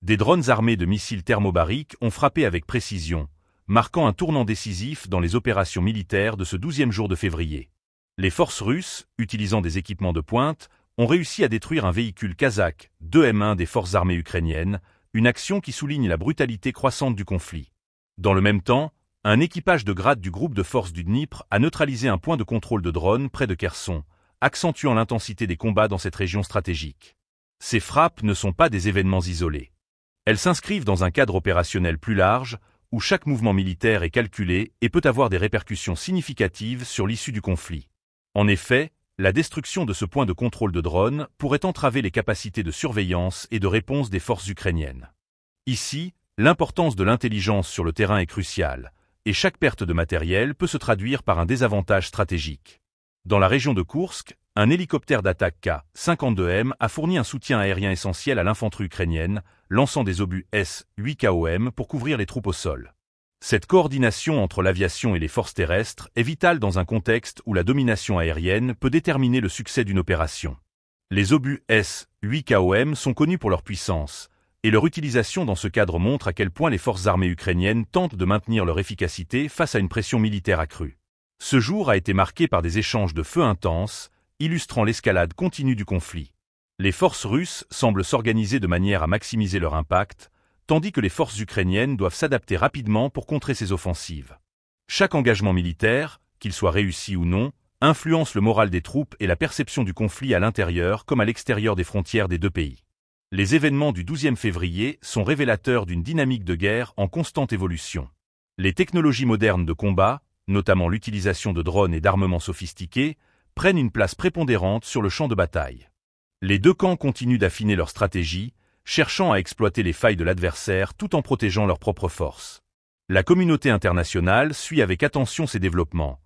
Des drones armés de missiles thermobariques ont frappé avec précision, marquant un tournant décisif dans les opérations militaires de ce 12e jour de février. Les forces russes, utilisant des équipements de pointe, ont réussi à détruire un véhicule Kazakh 2M1 des forces armées ukrainiennes, une action qui souligne la brutalité croissante du conflit. Dans le même temps, un équipage de grade du groupe de forces du Dnipr a neutralisé un point de contrôle de drones près de Kherson, accentuant l'intensité des combats dans cette région stratégique. Ces frappes ne sont pas des événements isolés. Elles s'inscrivent dans un cadre opérationnel plus large, où chaque mouvement militaire est calculé et peut avoir des répercussions significatives sur l'issue du conflit. En effet, la destruction de ce point de contrôle de drones pourrait entraver les capacités de surveillance et de réponse des forces ukrainiennes. Ici, l'importance de l'intelligence sur le terrain est cruciale, et chaque perte de matériel peut se traduire par un désavantage stratégique. Dans la région de Koursk, un hélicoptère d'attaque K-52M a fourni un soutien aérien essentiel à l'infanterie ukrainienne, lançant des obus S-8KOM pour couvrir les troupes au sol. Cette coordination entre l'aviation et les forces terrestres est vitale dans un contexte où la domination aérienne peut déterminer le succès d'une opération. Les obus S-8KOM sont connus pour leur puissance, et leur utilisation dans ce cadre montre à quel point les forces armées ukrainiennes tentent de maintenir leur efficacité face à une pression militaire accrue. Ce jour a été marqué par des échanges de feu intenses, illustrant l'escalade continue du conflit. Les forces russes semblent s'organiser de manière à maximiser leur impact, tandis que les forces ukrainiennes doivent s'adapter rapidement pour contrer ces offensives. Chaque engagement militaire, qu'il soit réussi ou non, influence le moral des troupes et la perception du conflit à l'intérieur comme à l'extérieur des frontières des deux pays. Les événements du 12e février sont révélateurs d'une dynamique de guerre en constante évolution. Les technologies modernes de combat, notamment l'utilisation de drones et d'armements sophistiqués, prennent une place prépondérante sur le champ de bataille. Les deux camps continuent d'affiner leur stratégie, cherchant à exploiter les failles de l'adversaire tout en protégeant leurs propres forces. La communauté internationale suit avec attention ces développements,